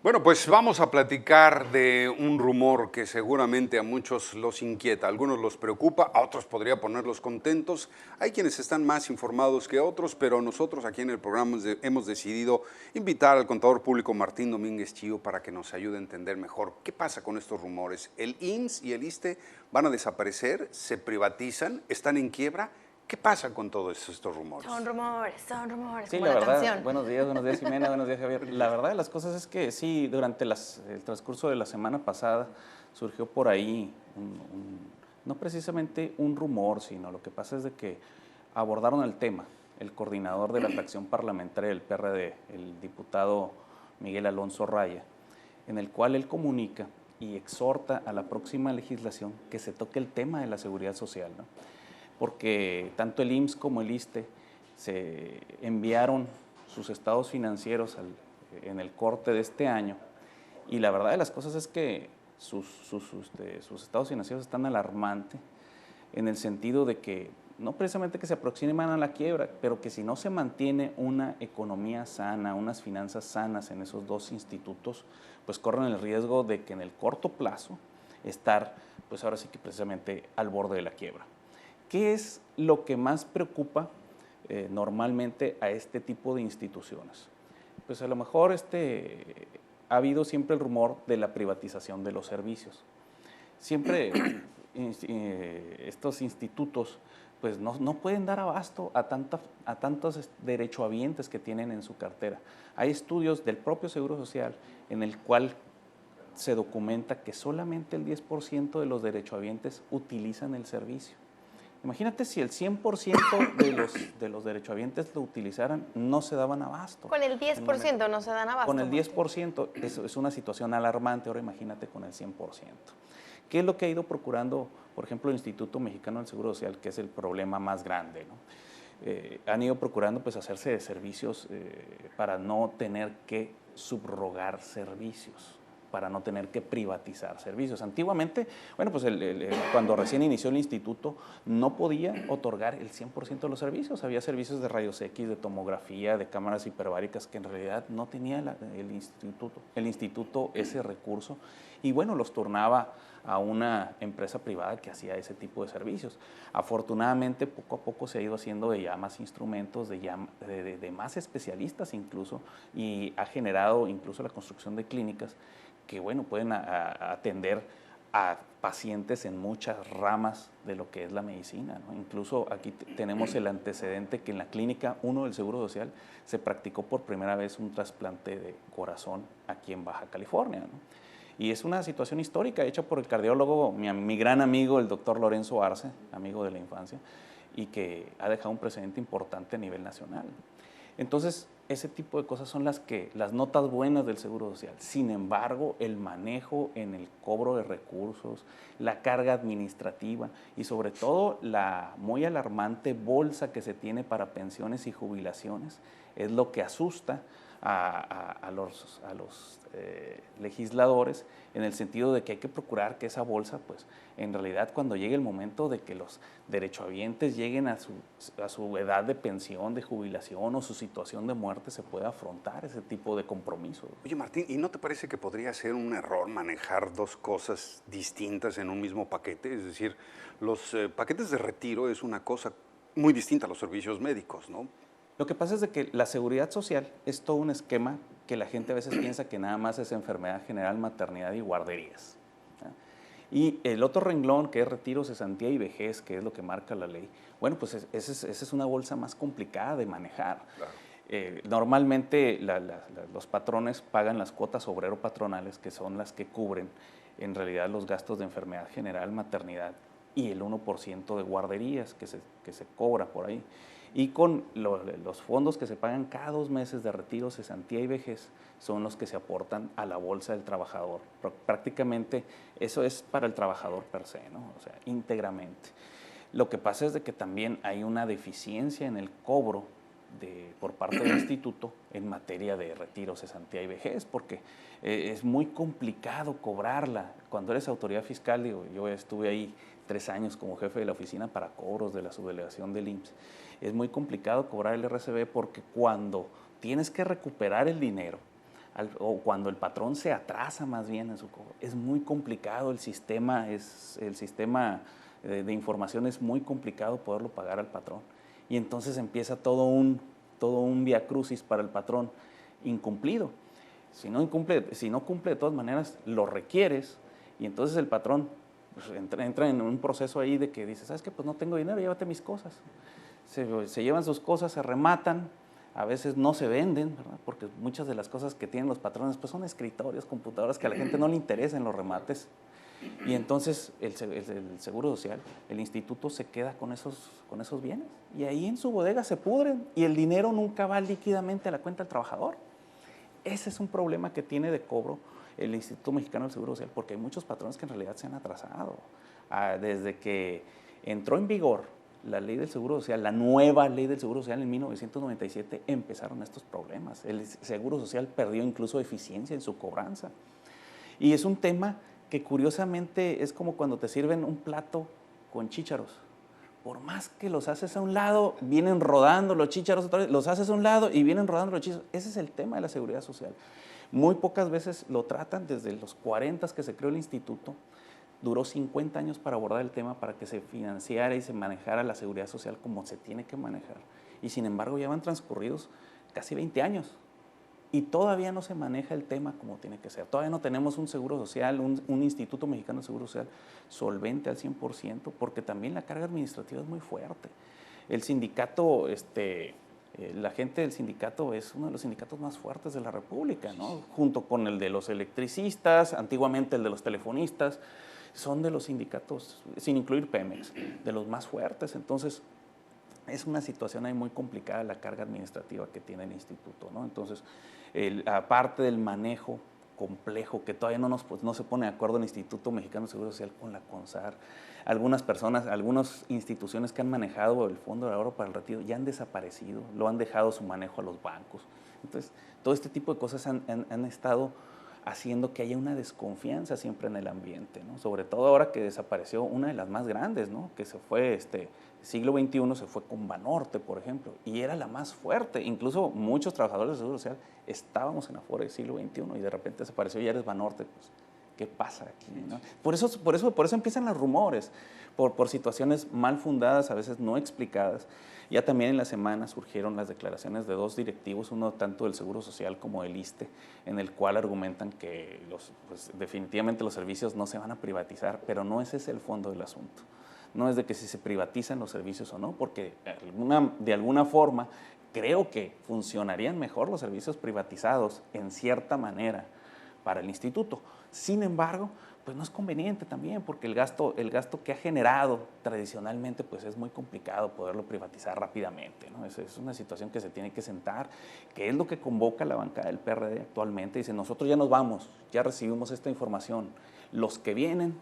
Bueno, pues vamos a platicar de un rumor que seguramente a muchos los inquieta, a algunos los preocupa, a otros podría ponerlos contentos. Hay quienes están más informados que otros, pero nosotros aquí en el programa hemos decidido invitar al contador público Martín Domínguez Chío para que nos ayude a entender mejor qué pasa con estos rumores. ¿El IMSS y el ISSSTE van a desaparecer? ¿Se privatizan? ¿Están en quiebra? ¿Qué pasa con todos estos rumores? Son rumores, Sí, como la la verdad, canción. buenos días Jimena, buenos días Javier. La verdad de las cosas es que sí, durante el transcurso de la semana pasada surgió por ahí, no precisamente un rumor, sino lo que pasa es de que abordaron el tema, el coordinador de la fracción parlamentaria del PRD, el diputado Miguel Alonso Raya, en el cual él comunica y exhorta a la próxima legislación que se toque el tema de la seguridad social, ¿no? Porque tanto el IMSS como el ISSSTE se enviaron sus estados financieros en el corte de este año y la verdad de las cosas es que sus estados financieros están alarmantes en el sentido de que no precisamente que se aproximen a la quiebra, pero que si no se mantiene una economía sana, unas finanzas sanas en esos dos institutos, pues corren el riesgo de que en el corto plazo estar, pues ahora sí que precisamente al borde de la quiebra. ¿Qué es lo que más preocupa normalmente a este tipo de instituciones? Pues a lo mejor ha habido siempre el rumor de la privatización de los servicios. Siempre estos institutos pues no pueden dar abasto a tantos derechohabientes que tienen en su cartera. Hay estudios del propio Seguro Social en el cual se documenta que solamente el 10% de los derechohabientes utilizan el servicio. Imagínate si el 100% de los derechohabientes lo utilizaran, no se daban abasto. Con el 10% no se dan abasto. Con el 10% es una situación alarmante, ahora imagínate con el 100%. ¿Qué es lo que ha ido procurando, por ejemplo, el Instituto Mexicano del Seguro Social, que es el problema más grande, ¿no? Han ido procurando pues hacerse de servicios para no tener que subrogar servicios, para no tener que privatizar servicios. Antiguamente, bueno, pues cuando recién inició el instituto, no podía otorgar el 100% de los servicios. Había servicios de rayos X, de tomografía, de cámaras hiperbáricas, que en realidad no tenía el instituto ese recurso, y bueno, los turnaba a una empresa privada que hacía ese tipo de servicios. Afortunadamente, poco a poco se ha ido haciendo de ya más instrumentos, de más especialistas incluso, y ha generado incluso la construcción de clínicas que bueno, pueden atender a pacientes en muchas ramas de lo que es la medicina, ¿no? Incluso aquí tenemos el antecedente que en la clínica 1 del Seguro Social se practicó por primera vez un trasplante de corazón aquí en Baja California, ¿no? Y es una situación histórica hecha por el cardiólogo, mi gran amigo, el doctor Lorenzo Arce, amigo de la infancia, y que ha dejado un precedente importante a nivel nacional. Entonces, ese tipo de cosas son las notas buenas del Seguro Social. Sin embargo, el manejo en el cobro de recursos, la carga administrativa y sobre todo la muy alarmante bolsa que se tiene para pensiones y jubilaciones es lo que asusta a los legisladores, en el sentido de que hay que procurar que esa bolsa, pues en realidad cuando llegue el momento de que los derechohabientes lleguen a su edad de pensión, de jubilación o su situación de muerte, se pueda afrontar ese tipo de compromisos. Oye, Martín, ¿y no te parece que podría ser un error manejar dos cosas distintas en un mismo paquete? Es decir, los paquetes de retiro es una cosa muy distinta a los servicios médicos, ¿no? Lo que pasa es de que la seguridad social es todo un esquema que la gente a veces piensa que nada más es enfermedad general, maternidad y guarderías. Y el otro renglón, que es retiro, cesantía y vejez, que es lo que marca la ley, bueno, pues esa es una bolsa más complicada de manejar. Claro. Normalmente los patrones pagan las cuotas obrero-patronales, que son las que cubren en realidad los gastos de enfermedad general, maternidad y el 1% de guarderías que se cobra por ahí. Y con los fondos que se pagan cada 2 meses de retiro, cesantía y vejez son los que se aportan a la bolsa del trabajador. Prácticamente eso es para el trabajador per se, ¿no? O sea, íntegramente. Lo que pasa es de que también hay una deficiencia en el cobro por parte del instituto en materia de retiro, cesantía y vejez, porque es muy complicado cobrarla. Cuando eres autoridad fiscal, digo, yo estuve ahí 3 años como jefe de la oficina para cobros de la subdelegación del IMSS. Es muy complicado cobrar el RCB porque cuando tienes que recuperar el dinero, o cuando el patrón se atrasa más bien en su cobro. Es muy complicado el sistema de información, es muy complicado poderlo pagar al patrón. Y entonces empieza todo un viacrucis para el patrón incumplido. Si no cumple de todas maneras, lo requieres y entonces el patrón pues, entra en un proceso ahí de que dice, ¿sabes qué? Pues no tengo dinero, llévate mis cosas. Se llevan sus cosas, se rematan, a veces no se venden, ¿verdad? Porque muchas de las cosas que tienen los patrones pues son escritorios, computadoras que a la gente no le interesa en los remates. Y entonces el Seguro Social, el instituto se queda con esos bienes y ahí en su bodega se pudren y el dinero nunca va líquidamente a la cuenta del trabajador. Ese es un problema que tiene de cobro el Instituto Mexicano del Seguro Social, porque hay muchos patrones que en realidad se han atrasado. Desde que entró en vigor la ley del Seguro Social, la nueva ley del Seguro Social en 1997, empezaron estos problemas. El Seguro Social perdió incluso eficiencia en su cobranza. Y es un tema que curiosamente es como cuando te sirven un plato con chícharos. Por más que los haces a un lado, vienen rodando los chícharos otra vez, los haces a un lado y vienen rodando los chícharos. Ese es el tema de la seguridad social. Muy pocas veces lo tratan, desde los 40 que se creó el instituto, duró 50 años para abordar el tema, para que se financiara y se manejara la seguridad social como se tiene que manejar. Y sin embargo ya van transcurridos casi 20 años. Y todavía no se maneja el tema como tiene que ser. Todavía no tenemos un seguro social, un Instituto Mexicano de Seguro Social solvente al 100%, porque también la carga administrativa es muy fuerte. El sindicato, la gente del sindicato es uno de los sindicatos más fuertes de la República, ¿no? Junto con el de los electricistas, antiguamente el de los telefonistas, son de los sindicatos, sin incluir Pemex, de los más fuertes. Entonces, es una situación ahí muy complicada la carga administrativa que tiene el instituto, ¿no? Entonces, aparte del manejo complejo, que todavía no se pone de acuerdo el Instituto Mexicano de Seguro Social con la CONSAR, algunas personas, algunas instituciones que han manejado el Fondo de Ahorro para el Retiro ya han desaparecido, lo han dejado su manejo a los bancos. Entonces, todo este tipo de cosas han estado haciendo que haya una desconfianza siempre en el ambiente, ¿no? Sobre todo ahora que desapareció una de las más grandes, ¿no? Que se fue, siglo XXI se fue con Banorte, por ejemplo, y era la más fuerte. Incluso muchos trabajadores de Seguro Social estábamos en Afore del siglo XXI y de repente desapareció y eres Banorte, pues, ¿qué pasa aquí, no? Por eso empiezan los rumores, por situaciones mal fundadas, a veces no explicadas. Ya también en la semana surgieron las declaraciones de dos directivos, uno tanto del Seguro Social como del ISSSTE, en el cual argumentan que pues, definitivamente los servicios no se van a privatizar, pero no ese es el fondo del asunto. No es de que si se privatizan los servicios o no, porque de alguna forma creo que funcionarían mejor los servicios privatizados en cierta manera para el instituto. Sin embargo, pues no es conveniente también, porque el gasto que ha generado tradicionalmente pues es muy complicado poderlo privatizar rápidamente, ¿no? Es una situación que se tiene que sentar, que es lo que convoca la bancada del PRD actualmente. Dice, nosotros ya nos vamos, ya recibimos esta información, los que vienen,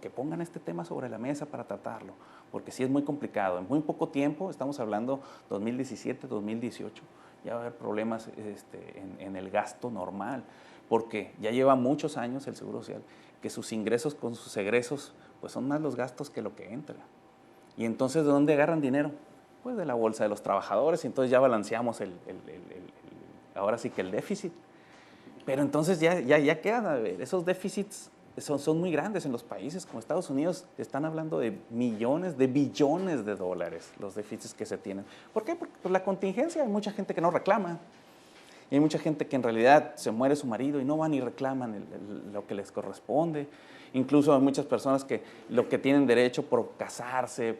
que pongan este tema sobre la mesa para tratarlo, porque sí es muy complicado. En muy poco tiempo, estamos hablando 2017, 2018, ya va a haber problemas en el gasto normal, porque ya lleva muchos años el Seguro Social que sus ingresos con sus egresos pues son más los gastos que lo que entra. Y entonces, ¿de dónde agarran dinero? Pues de la bolsa de los trabajadores, y entonces ya balanceamos ahora sí que el déficit. Pero entonces ya quedan, a ver, esos déficits son muy grandes en los países como Estados Unidos. Están hablando de millones, de billones de dólares los déficits que se tienen. ¿Por qué? Porque por la contingencia hay mucha gente que no reclama. Y hay mucha gente que en realidad se muere su marido y no van y reclaman lo que les corresponde. Incluso hay muchas personas que lo que tienen derecho por casarse,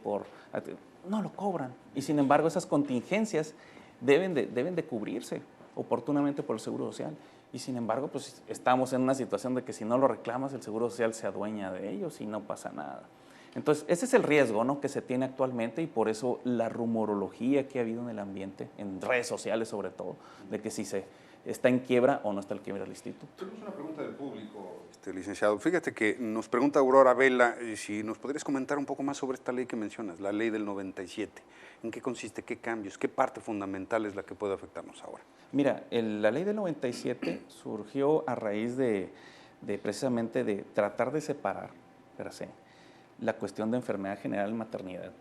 no lo cobran. Y sin embargo esas contingencias deben de cubrirse oportunamente por el Seguro Social. Y sin embargo pues estamos en una situación de que si no lo reclamas el Seguro Social se adueña de ellos y no pasa nada. Entonces, ese es el riesgo, ¿no?, que se tiene actualmente, y por eso la rumorología que ha habido en el ambiente, en redes sociales sobre todo, de que si se está en quiebra o no está en quiebra el instituto. Tenemos una pregunta del público, licenciado. Fíjate que nos pregunta Aurora Vela si nos podrías comentar un poco más sobre esta ley que mencionas, la ley del 97. ¿En qué consiste? ¿Qué cambios? ¿Qué parte fundamental es la que puede afectarnos ahora? Mira, la ley del 97 surgió a raíz de precisamente de tratar de separar, per se, la cuestión de enfermedad general y maternidad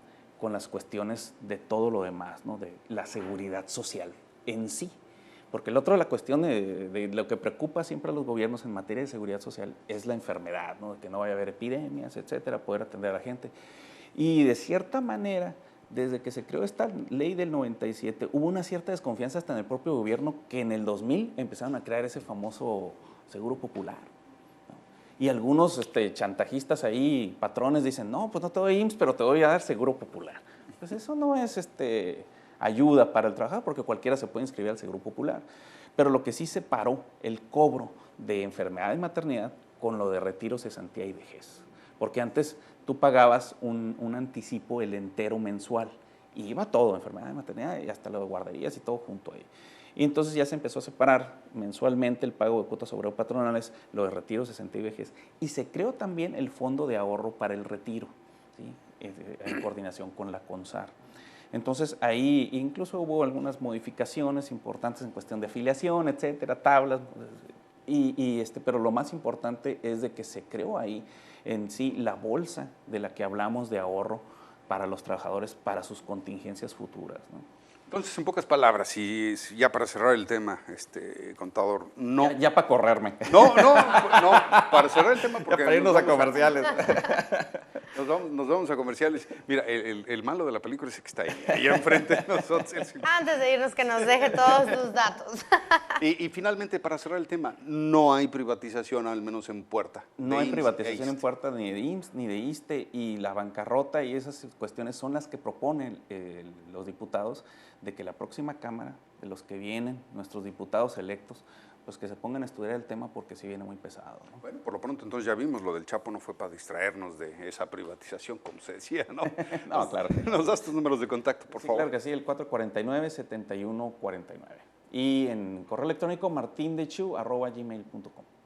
con las cuestiones de todo lo demás, ¿no?, de la seguridad social en sí. Porque el otro, la cuestión de lo que preocupa siempre a los gobiernos en materia de seguridad social es la enfermedad, ¿no? De que no vaya a haber epidemias, etcétera, poder atender a la gente. Y de cierta manera, desde que se creó esta ley del 97, hubo una cierta desconfianza hasta en el propio gobierno, que en el 2000 empezaron a crear ese famoso seguro popular. Y algunos chantajistas ahí, patrones, dicen, no, pues no te doy IMSS, pero te voy a dar seguro popular. Pues eso no es ayuda para el trabajador, porque cualquiera se puede inscribir al seguro popular. Pero lo que sí separó el cobro de enfermedad y maternidad con lo de retiro, cesantía y vejez. Porque antes tú pagabas un anticipo, el entero mensual, y iba todo, enfermedad y maternidad, y hasta lo de guarderías y todo junto ahí. Y entonces ya se empezó a separar mensualmente el pago de cuotas obrero patronales, lo de retiro, cesantía y vejez, y se creó también el fondo de ahorro para el retiro, ¿sí? En coordinación con la CONSAR. Entonces ahí incluso hubo algunas modificaciones importantes en cuestión de afiliación, etcétera, tablas, pero lo más importante es de que se creó ahí en sí la bolsa de la que hablamos de ahorro para los trabajadores, para sus contingencias futuras, ¿no? Entonces, en pocas palabras, y ya para cerrar el tema, contador, no. Ya para correrme. No, para cerrar el tema, porque para irnos a comerciales. Nos vamos a comerciales. Mira, el malo de la película es que está ahí enfrente de nosotros. Antes de irnos, que nos deje todos sus datos. Y finalmente, para cerrar el tema, no hay privatización, al menos en puerta. No hay privatización en puerta ni de IMSS ni de ISSSTE, y la bancarrota y esas cuestiones son las que proponen los diputados, de que la próxima Cámara, de los que vienen, nuestros diputados electos, pues que se pongan a estudiar el tema, porque sí viene muy pesado, ¿no? Bueno, por lo pronto entonces ya vimos, lo del Chapo no fue para distraernos de esa privatización, como se decía, ¿no? No, claro. Nos das tus números de contacto, por favor. Claro que sí, el 449-7149. Y en correo electrónico martindechu@gmail.com.